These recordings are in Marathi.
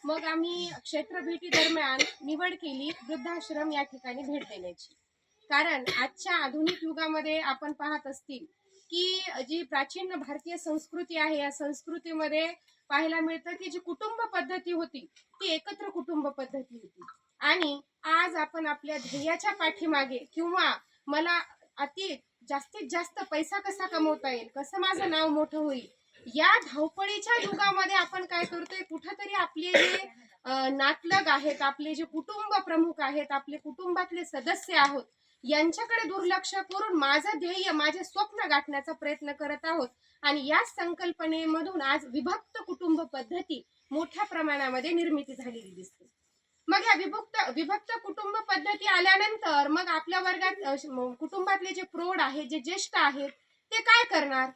मग आम्ही क्षेत्र भेटी दरम्यान निवड केली वृद्धाश्रम या ठिकाणी भेट देण्याची. कारण आजच्या आधुनिक युगामध्ये आपण पाहत असतील की जी प्राचीन भारतीय संस्कृती आहे, या संस्कृतीमध्ये पाहायला मिळतं की जी कुटुंब पद्धती होती ती एकत्र कुटुंब पद्धती होती. आणि आज आपण आपल्या ध्येयाच्या पाठीमागे किंवा मला अति जास्तीत जास्त पैसा कसा कमवता येईल, कसं माझं नाव मोठं होईल, या धावपळीच्या युगामध्ये आपण काय करतोय, कुठंतरी आपले जे नातलग आहेत, आपले जे कुटुंब प्रमुख आहेत, आपले कुटुंबातले सदस्य आहोत, यांच्याकडे दुर्लक्ष करून माझं ध्येय, माझे स्वप्न गाठण्याचा प्रयत्न करत आहोत. आणि या संकल्पनेमधून आज विभक्त कुटुंब पद्धती मोठ्या प्रमाणामध्ये निर्मिती झालेली दिसते. मग या विभक्त कुटुंब पद्धती आल्यानंतर मग आपल्या वर्गात कुटुंबातले जे प्रौढ आहेत, जे ज्येष्ठ आहेत, ते काय करणार,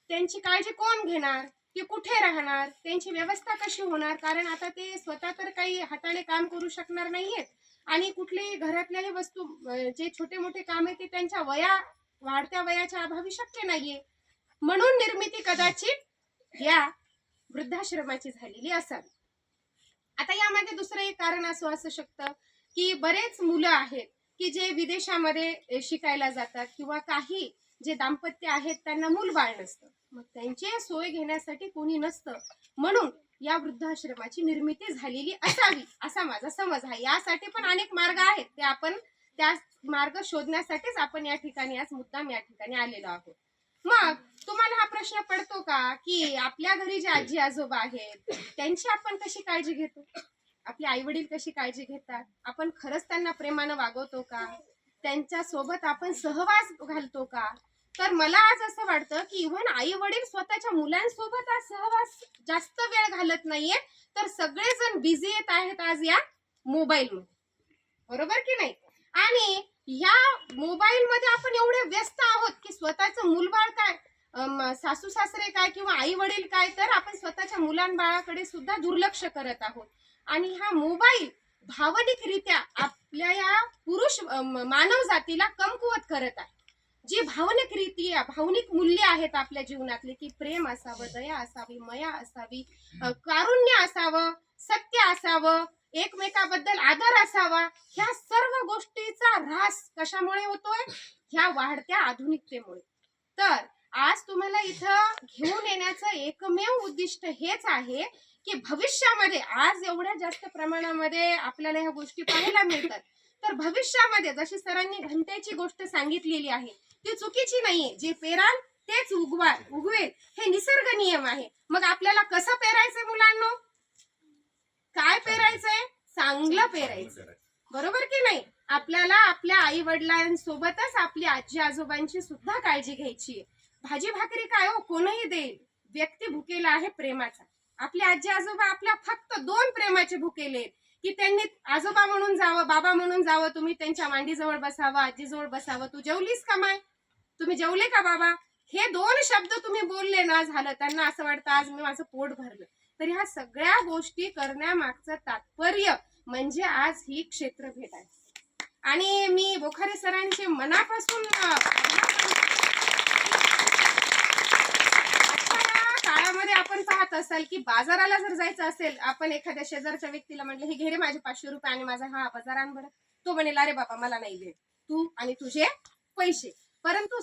त्यांची काळजी कोण घेणार, ते कुठे राहणार, त्यांची व्यवस्था कशी होणार, कारण आता ते स्वतः तर काही हाताने काम करू शकणार नाहीयेत आणि कुठलेही घरातल्याही वस्तू जे छोटे मोठे काम आहे ते त्यांच्या वाढत्या वयाच्या अभावी शक्य नाहीये. म्हणून निर्मिती कदाचित या वृद्धाश्रमाची झालेली असावी. आता यामध्ये दुसरं एक कारण असू शकतं की बरेच मुलं आहेत की जे विदेशामध्ये शिकायला जातात किंवा काही जे दाम्पत्य आहेत त्यांना मूलबाळ नसतं, मग त्यांची सोय घेण्यासाठी कोणी नसतं, म्हणून या वृद्धाश्रमाची निर्मिती झालेली असावी असा माझा समज आहे. यासाठी पण अनेक मार्ग आहेत, ते आपण त्या मार्ग शोधण्यासाठीच आपण या ठिकाणी आज मुद्दाम या ठिकाणी आलेलो आहोत. मग तुम्हाला हा प्रश्न पडतो का की आपल्या घरी जे आजी आजोबा आहेत त्यांची आपण कशी काळजी घेतो, आपले आई वडील कशी काळजी घेतात, आपण खरंच त्यांना प्रेमानं वागवतो का, त्यांच्या सोबत आपण सहवास घालतो का? तर मला आज असं वाटतं की इव्हन आई वडील स्वतःच्या मुलांसोबत आज सहवास जास्त वेळ घालत नाहीये, तर सगळेजण बिझी येत आहेत आज या मोबाईल मध्ये, बरोबर की नाही? आणि या मोबाईल मध्ये आपण एवढे व्यस्त आहोत की स्वतःचं मूलबाळ काय, सासू सासरे काय किंवा आई वडील काय, तर आपण स्वतःच्या मुलांबाळाकडे सुद्धा दुर्लक्ष करत आहोत. आणि हा मोबाईल भावनिकरित्या आपल्या या पुरुष मानव जातीला कमकुवत करत आहे. जी भावनिक मूल्य आहेत आपल्या जीवनातले की प्रेम असावं, दया असावी, मया असावी, कारुण्य असावं, सत्य असावं, एकमेकाबद्दल आदर असावा, ह्या सर्व गोष्टीचा ऱ्हास कशामुळे होतोय, ह्या वाढत्या आधुनिकतेमुळे. तर आज तुम्हाला इथं घेऊन येण्याचं एकमेव उद्दिष्ट हेच आहे की भविष्यामध्ये आज एवढ्या जास्त प्रमाणामध्ये आपल्याला ह्या गोष्टी पाहायला मिळतात, तर भविष्यामध्ये जशी सरांनी घंटेची गोष्ट सांगितलेली आहे ती चुकीची नाहीये, जे पेराल तेच उगवेल, हे निसर्ग नियम आहे. मग आपल्याला कसं पेरायचंय मुलांनो, काय पेरायचंय, चांगलं पेरायचं, बरोबर की नाही? आपल्याला आपल्या आई वडिलांसोबतच आपली आजी आजोबांची सुद्धा काळजी घ्यायची. भाजी भाकरी काय हो कोणही देईल, व्यक्ती भुकेला आहे प्रेमाचा. आपले आजी आजोबा आपल्या फक्त 2 प्रेमाचे भुकेले की त्यांनी आजोबा म्हणून जावं, बाबा म्हणून जावं, तुम्ही त्यांच्या मांडीजवळ बसावं, आजीजवळ बसावं, तू जेवलीस का माय, तुम्ही जेवले का बाबा, हे 2 शब्द तुम्ही बोलले ना, झालं त्यांना असं वाटतं आज मी माझं पोट भरलं. तर ह्या सगळ्या गोष्टी करण्यामागचं तात्पर्य म्हणजे आज ही क्षेत्र भेट आहे. आणि मी बोखारे सरांचे मनापासून काळामध्ये आपण पाहत असाल की बाजाराला जर जायचं असेल, आपण एखाद्या शेजारच्या व्यक्तीला म्हटलं हे घे रे माझे 500 रुपये आणि माझा हा बाजार आण बरं, तो म्हणेल अरे बाबा मला नाही दे, तू आणि तुझे पैसे. परंतु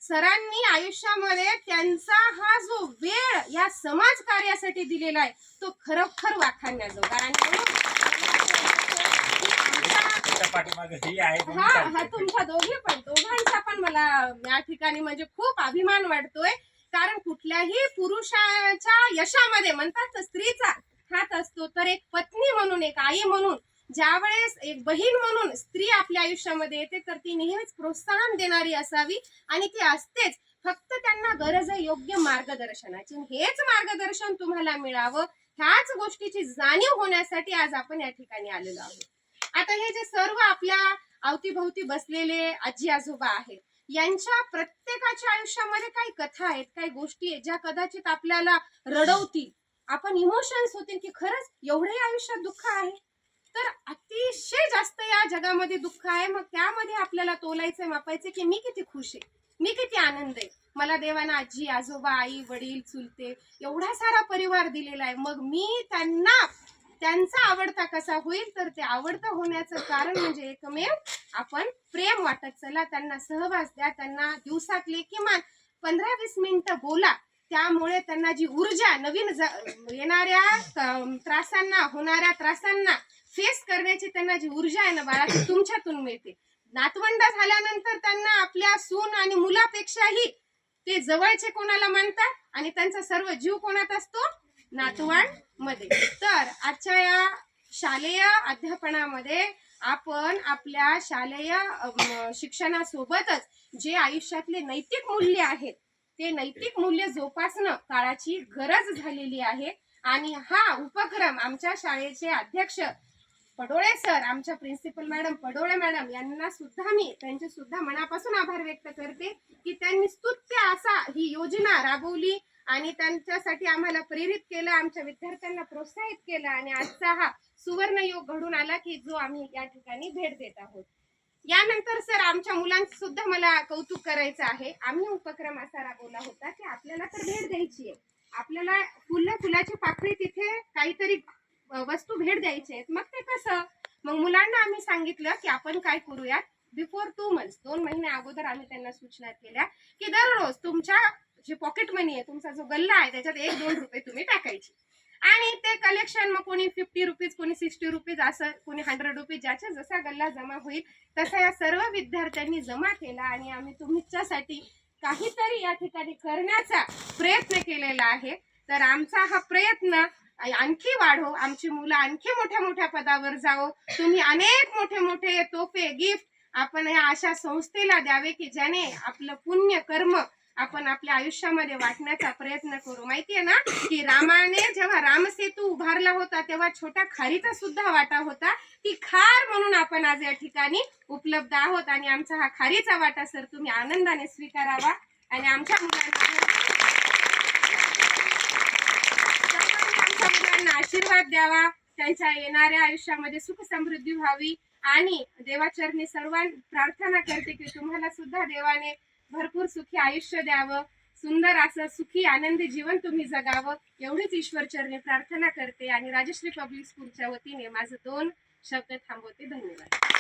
सरांनी आयुष्यामध्ये त्यांचा हा जो वेळ या समाज कार्यासाठी दिलेला आहे तो खरोखर वाखाणण्याजोगा. आणि हा तुमच्या दोघांचा पण मला या ठिकाणी म्हणजे खूप अभिमान वाटतोय, कारण कुठल्याही पुरुषाच्या यशामध्ये म्हणतात स्त्रीचा हात असतो, तर एक पत्नी म्हणून, एक आई म्हणून, ज्यावेळेस एक बहीण म्हणून स्त्री आपल्या आयुष्यामध्ये येते तर ती नेहमीच प्रोत्साहन देणारी असावी आणि ती असतेच. फक्त त्यांना गरज आहे योग्य मार्गदर्शनाची. हेच मार्गदर्शन तुम्हाला मिळावं, ह्याच गोष्टीची जाणीव होण्यासाठी आज आपण या ठिकाणी आलेलो आहोत. आता हे जे सर्व आपल्या अवतीभोवती बसलेले आजी आजोबा आहेत, यांच्या प्रत्येकाच्या आयुष्यामध्ये काही कथा आहेत, काही गोष्टी आहेत ज्या कदाचित आपल्याला रडवतील, आपण इमोशन्स होतील की खरंच एवढे आयुष्यात दुःख आहे, तर अतिशय जास्त या जगामध्ये दुःख आहे. मग त्यामध्ये आपल्याला तोलायचंय, मापायचंय की मी किती खुश आहे, मी किती आनंद आहे, मला देवानं आजी आजोबा आई वडील चुलते एवढा सारा परिवार दिलेला आहे, मग मी त्यांना त्यांचा आवडता कसा होईल, तर ते आवडता होण्याचं कारण म्हणजे एकमेव आपण प्रेम वाटत चला, त्यांना सहवास द्या, त्यांना दिवसातले किमान 15-20 मिनिटं बोला. त्यामुळे त्यांना जी ऊर्जा नवीन येणाऱ्या त्रासांना, होणाऱ्या त्रासांना फेस करण्याची त्यांना जी ऊर्जा आहे ना बाळा, ती तुमच्यातून मिळते. नातवंड झाल्यानंतर त्यांना आपल्या सून आणि मुलापेक्षाही ते जवळचे कोणाला मानतात आणि त्यांचा सर्व जीव कोणात असतो, नातवंड मध्ये. तर आजच्या या शालेय अध्यापनामध्ये आपण आपल्या शालेय शिक्षणासोबतच जे आयुष्यातले नैतिक मूल्य आहेत, ते नैतिक मूल्य जोपासणं काळाची गरज झालेली आहे. आणि हा उपक्रम आमच्या शाळेचे अध्यक्ष पडोळे सर, आमच्या प्रिन्सिपल मॅडम पडोळे मॅडम यांना सुद्धा मी त्यांचे सुद्धा मनापासून आभार व्यक्त करते की त्यांनी स्तुत्य असा ही योजना राबवली आणि त्यांच्यासाठी आम्हाला प्रेरित केलं, आमच्या विद्यार्थ्यांना प्रोत्साहित केलं आणि आजचा हा सुवर्ण योग घडून आला की जो आम्ही या ठिकाणी भेट देत आहोत. यानंतर सर आमच्या मुलांचं सुद्धा मला कौतुक करायचं आहे. आम्ही उपक्रम असा राबवला होता की आपल्याला तर भेट द्यायची आहे, आपल्याला फुलाची पाकळी तिथे काहीतरी वस्तू भेट द्यायची आहेत. मग ते कसं, मग मुलांना आम्ही सांगितलं की आपण काय करूयात, बिफोर 2 मंथ्स 2 महिने अगोदर आम्ही त्यांना सूचना केल्या की दररोज तुमच्या जे पॉकेट मनी आहे, तुमचा जो गल्ला आहे, त्याच्यात 1-2 रुपये तुम्ही टाकायचे आणि ते कलेक्शन मग कोणी 50 रुपीज, कोणी 60 रुपीज, असं कोणी 100 रुपीज, ज्याच्या जसा गल्ला जमा होईल तसा या सर्व विद्यार्थ्यांनी जमा केला आणि आम्ही तुमच्यासाठी काहीतरी या ठिकाणी करण्याचा प्रयत्न केलेला आहे. तर आमचा हा प्रयत्न आणखी वाढो, आमची मुलं आणखी मोठ्या मोठ्या पदावर जावो, तुम्ही अनेक मोठे मोठे तोफे, गिफ्ट आपण या अशा संस्थेला द्यावे की ज्याने आपलं पुण्य कर्म आपण आपल्या आयुष्यामध्ये वाटण्याचा प्रयत्न करू. माहितीये ना की रामाने जेव्हा रामसेतू उभारला होता तेव्हा छोट्या खारीचा सुद्धा वाटा होता. ती खार म्हणून आपण आज या ठिकाणी उपलब्ध आहोत आणि आमचा हा खारीचा वाटा सर तुम्ही आनंदाने स्वीकारावा आणि आमच्या मुलांना आशीर्वाद द्यावा, त्यांच्या येणाऱ्या आयुष्यामध्ये सुख समृद्धी व्हावी आणि देवाचरणी सर्वांना प्रार्थना करते की तुम्हाला सुद्धा देवाने भरपूर सुखी आयुष्य द्यावं, सुंदर असं सुखी आनंदी जीवन तुम्ही जगावं, एवढीच ईश्वरचरणी प्रार्थना करते आणि राजश्री पब्लिक स्कूलच्या वतीने माझं 2 शब्द थांबवते. धन्यवाद.